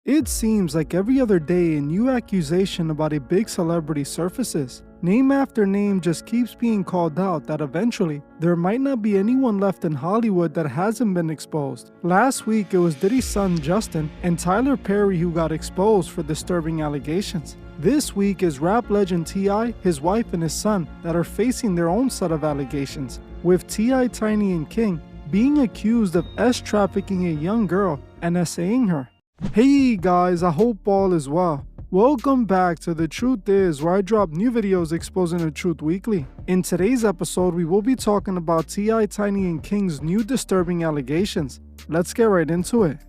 It seems like every other day a new accusation about a big celebrity surfaces. Name after name just keeps being called out that eventually there might not be anyone left in Hollywood that hasn't been exposed. Last week it was Diddy's son Justin and Tyler Perry who got exposed for disturbing allegations. This week is rap legend T.I., his wife and his son that are facing their own set of allegations, with T.I., Tiny and King being accused of trafficking a young girl and essaying her. Hey guys, I hope all is well. Welcome back to The Truth Is, where I drop new videos exposing the truth weekly. In today's episode, we will be talking about T.I., Tiny and King's new disturbing allegations. Let's get right into it.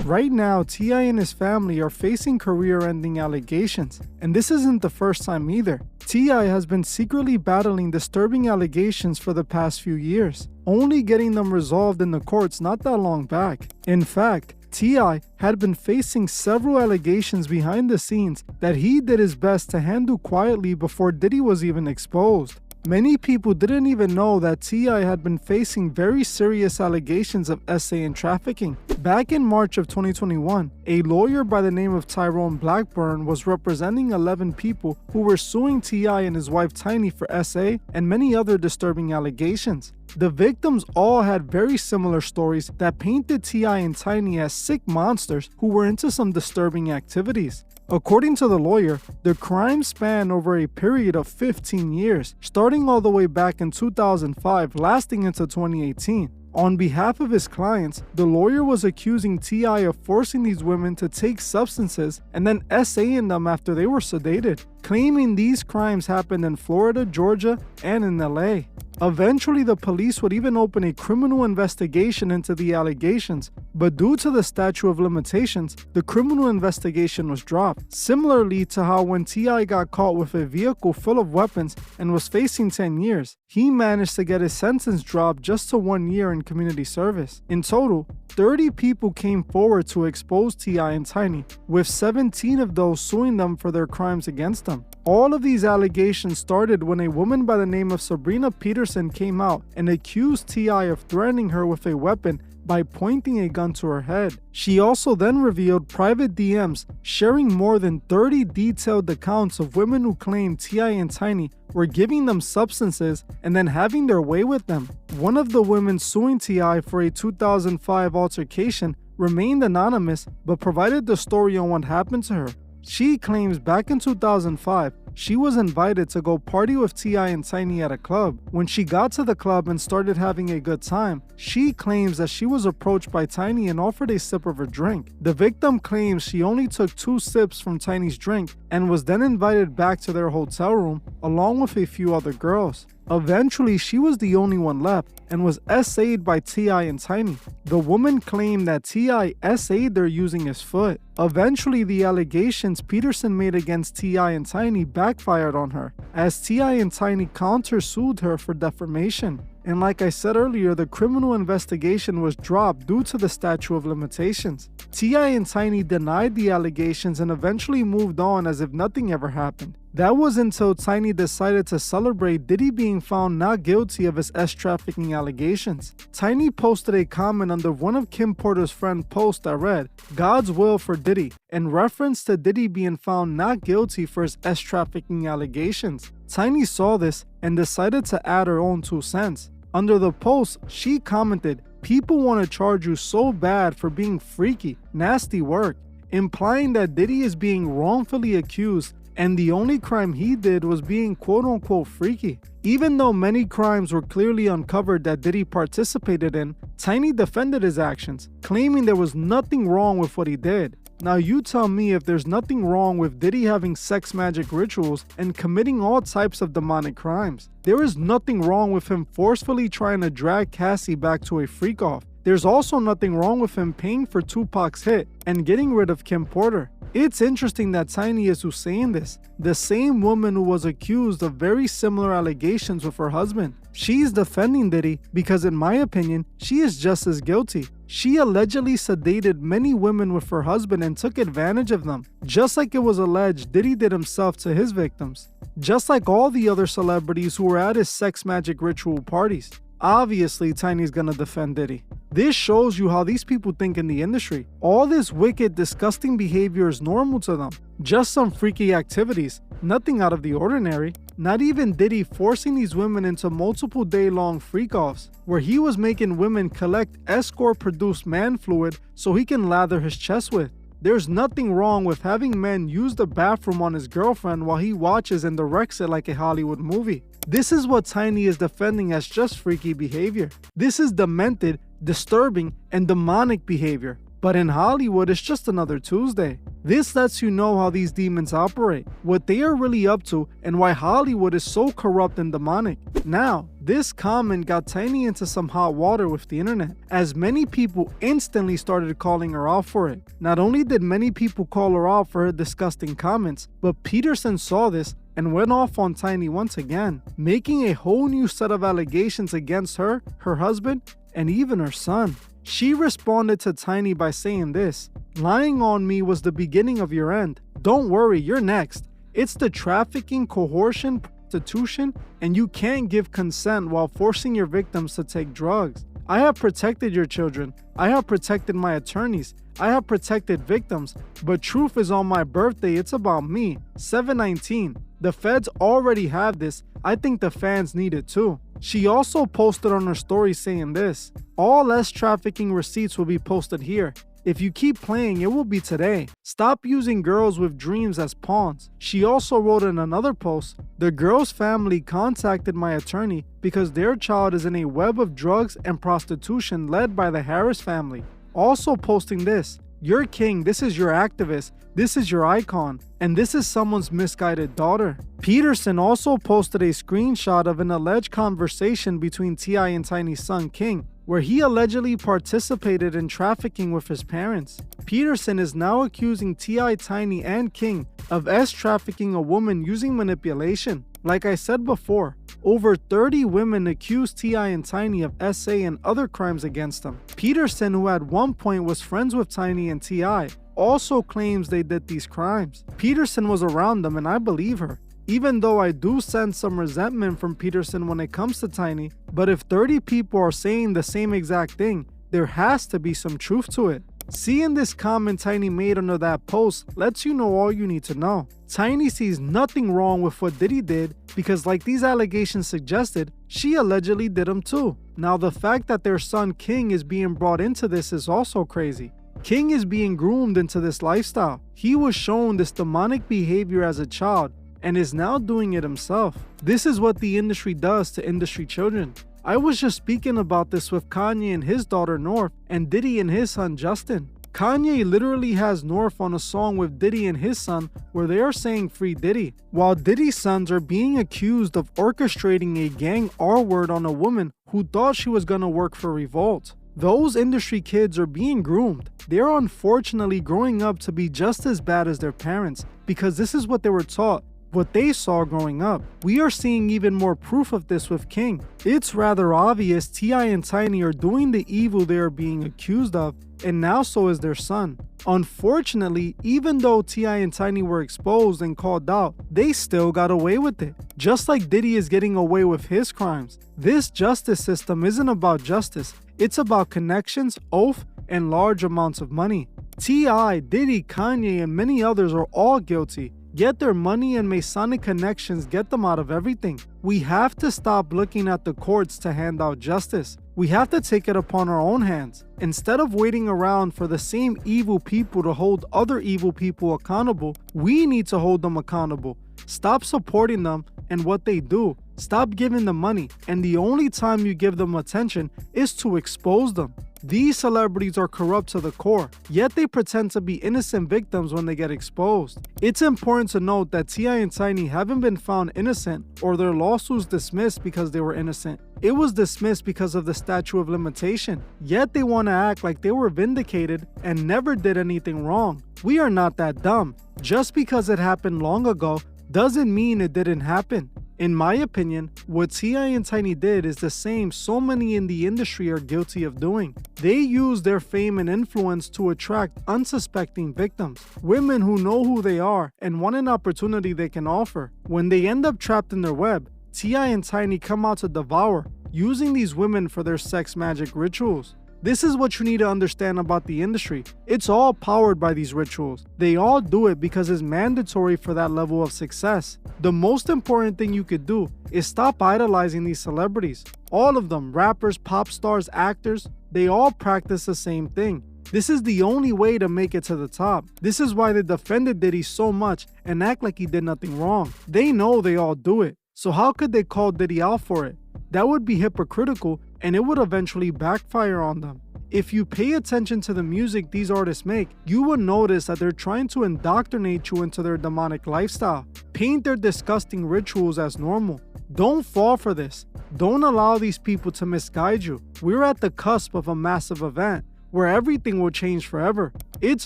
Right now, T.I. and his family are facing career-ending allegations, and this isn't the first time either. T.I. has been secretly battling disturbing allegations for the past few years, only getting them resolved in the courts not that long back. In fact, T.I. had been facing several allegations behind the scenes that he did his best to handle quietly before Diddy was even exposed. Many people didn't even know that T.I. had been facing very serious allegations of SA and trafficking. Back in March of 2021, a lawyer by the name of Tyrone Blackburn was representing 11 people who were suing T.I. and his wife Tiny for SA and many other disturbing allegations. The victims all had very similar stories that painted T.I. and Tiny as sick monsters who were into some disturbing activities. According to the lawyer, the crime spanned over a period of 15 years, starting all the way back in 2005, lasting into 2018. On behalf of his clients, the lawyer was accusing T.I. of forcing these women to take substances and then SAing them after they were sedated, claiming these crimes happened in Florida, Georgia, and in LA. Eventually, the police would even open a criminal investigation into the allegations, but due to the statute of limitations, the criminal investigation was dropped. Similarly to how when T.I. got caught with a vehicle full of weapons and was facing 10 years, he managed to get his sentence dropped just to 1 year in community service. In total, 30 people came forward to expose T.I. and Tiny, with 17 of those suing them for their crimes against them. All of these allegations started when a woman by the name of Sabrina Peterson came out and accused T.I. of threatening her with a weapon by pointing a gun to her head. She also then revealed private DMs sharing more than 30 detailed accounts of women who claimed T.I. and Tiny were giving them substances and then having their way with them. One of the women suing T.I. for a 2005 altercation remained anonymous but provided the story on what happened to her. She claims back in 2005, she was invited to go party with T.I. and Tiny at a club. When she got to the club and started having a good time, she claims that she was approached by Tiny and offered a sip of her drink. The victim claims she only took 2 sips from Tiny's drink and was then invited back to their hotel room along with a few other girls. Eventually, she was the only one left and was SA'd by T.I. and Tiny. The woman claimed that T.I. SA'd her using his foot. Eventually, the allegations Peterson made against T.I. and Tiny backfired on her, as T.I. and Tiny countersued her for defamation. And like I said earlier, the criminal investigation was dropped due to the statute of limitations. T.I. and Tiny denied the allegations and eventually moved on as if nothing ever happened. That was until Tiny decided to celebrate Diddy being found not guilty of his trafficking allegations. Tiny posted a comment under one of Kim Porter's friend posts that read, "God's will for Diddy," in reference to Diddy being found not guilty for his trafficking allegations. Tiny saw this and decided to add her own 2 cents. Under the post, she commented, "People want to charge you so bad for being freaky, nasty work," implying that Diddy is being wrongfully accused and the only crime he did was being quote-unquote freaky. Even though many crimes were clearly uncovered that Diddy participated in, Tiny defended his actions, claiming there was nothing wrong with what he did. Now you tell me if there's nothing wrong with Diddy having sex magic rituals and committing all types of demonic crimes. There is nothing wrong with him forcefully trying to drag Cassie back to a freak-off. There's also nothing wrong with him paying for Tupac's hit and getting rid of Kim Porter. It's interesting that Tiny is who's saying this, the same woman who was accused of very similar allegations with her husband. She's defending Diddy because in my opinion, she is just as guilty. She allegedly sedated many women with her husband and took advantage of them, just like it was alleged Diddy did himself to his victims. Just like all the other celebrities who were at his sex magic ritual parties. Obviously, Tiny's gonna defend Diddy. This shows you how these people think in the industry. All this wicked, disgusting behavior is normal to them. Just some freaky activities, nothing out of the ordinary. Not even Diddy forcing these women into multiple day-long freak-offs, where he was making women collect escort-produced man fluid so he can lather his chest with. There's nothing wrong with having men use the bathroom on his girlfriend while he watches and directs it like a Hollywood movie. This is what Tiny is defending as just freaky behavior. This is demented, disturbing, and demonic behavior. But in Hollywood, it's just another Tuesday. This lets you know how these demons operate, what they are really up to, and why Hollywood is so corrupt and demonic. Now, this comment got Tiny into some hot water with the internet, as many people instantly started calling her out for it. Not only did many people call her out for her disgusting comments, but Peterson saw this and went off on Tiny once again, making a whole new set of allegations against her, her husband, and even her son. She responded to Tiny by saying this: "Lying on me was the beginning of your end. Don't worry, you're next. It's the trafficking, coercion, prostitution, and you can't give consent while forcing your victims to take drugs. I have protected your children. I have protected my attorneys. I have protected victims. But truth is on my birthday, it's about me. 7/19. The feds already have this. I think the fans need it too." She also posted on her story saying this: "All trafficking receipts will be posted here. If you keep playing, it will be today. Stop using girls with dreams as pawns." She also wrote in another post, "The girl's family contacted my attorney because their child is in a web of drugs and prostitution led by the Harris family." Also posting this: "You're king, this is your activist, this is your icon, and this is someone's misguided daughter." Peterson also posted a screenshot of an alleged conversation between T.I. and Tiny's son King, where he allegedly participated in trafficking with his parents. Peterson is now accusing T.I., Tiny, and King of trafficking a woman using manipulation. Like I said before, over 30 women accused T.I. and Tiny of SA and other crimes against them. Peterson, who at one point was friends with Tiny and T.I., also claims they did these crimes. Peterson was around them, and I believe her, even though I do sense some resentment from Peterson when it comes to Tiny. But if 30 people are saying the same exact thing, there has to be some truth to it. Seeing this comment Tiny made under that post lets you know all you need to know. Tiny sees nothing wrong with what Diddy did because, like these allegations suggested, she allegedly did them too. Now, the fact that their son King is being brought into this is also crazy. King is being groomed into this lifestyle. He was shown this demonic behavior as a child and is now doing it himself. This is what the industry does to industry children. I was just speaking about this with Kanye and his daughter North, and Diddy and his son Justin. Kanye literally has North on a song with Diddy and his son where they are saying "Free Diddy," while Diddy's sons are being accused of orchestrating a gang R-word on a woman who thought she was gonna work for Revolt. Those industry kids are being groomed. They're unfortunately growing up to be just as bad as their parents because this is what they were taught, what they saw growing up. We are seeing even more proof of this with King. It's rather obvious T.I. and Tiny are doing the evil they are being accused of, and now so is their son. Unfortunately, even though T.I. and Tiny were exposed and called out, they still got away with it. Just like Diddy is getting away with his crimes. This justice system isn't about justice. It's about connections, oath, and large amounts of money. T.I., Diddy, Kanye, and many others are all guilty. Yet their money and Masonic connections get them out of everything. We have to stop looking at the courts to hand out justice. We have to take it upon our own hands. Instead of waiting around for the same evil people to hold other evil people accountable, we need to hold them accountable. Stop supporting them and what they do. Stop giving them money, and the only time you give them attention is to expose them. These celebrities are corrupt to the core, yet they pretend to be innocent victims when they get exposed. It's important to note that T.I. and Tiny haven't been found innocent or their lawsuits dismissed because they were innocent. It was dismissed because of the statute of limitation, yet they want to act like they were vindicated and never did anything wrong. We are not that dumb. Just because it happened long ago doesn't mean it didn't happen. In my opinion, what T.I. and Tiny did is the same so many in the industry are guilty of doing. They use their fame and influence to attract unsuspecting victims, women who know who they are and want an opportunity they can offer. When they end up trapped in their web, T.I. and Tiny come out to devour, using these women for their sex magic rituals. This is what you need to understand about the industry. It's all powered by these rituals. They all do it because it's mandatory for that level of success. The most important thing you could do is stop idolizing these celebrities. All of them, rappers, pop stars, actors, they all practice the same thing. This is the only way to make it to the top. This is why they defended Diddy so much and act like he did nothing wrong. They know they all do it. So how could they call Diddy out for it? That would be hypocritical and it would eventually backfire on them. If you pay attention to the music these artists make, you will notice that they're trying to indoctrinate you into their demonic lifestyle, paint their disgusting rituals as normal. Don't fall for this. Don't allow these people to misguide you. We're at the cusp of a massive event where everything will change forever. It's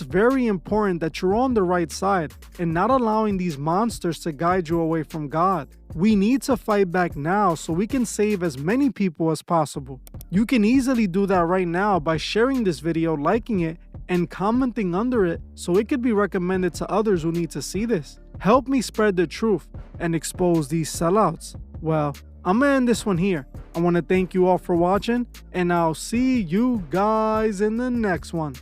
very important that you're on the right side and not allowing these monsters to guide you away from God. We need to fight back now so we can save as many people as possible. You can easily do that right now by sharing this video, liking it, and commenting under it so it could be recommended to others who need to see this. Help me spread the truth and expose these sellouts. Well, I'm gonna end this one here. I want to thank you all for watching, and I'll see you guys in the next one.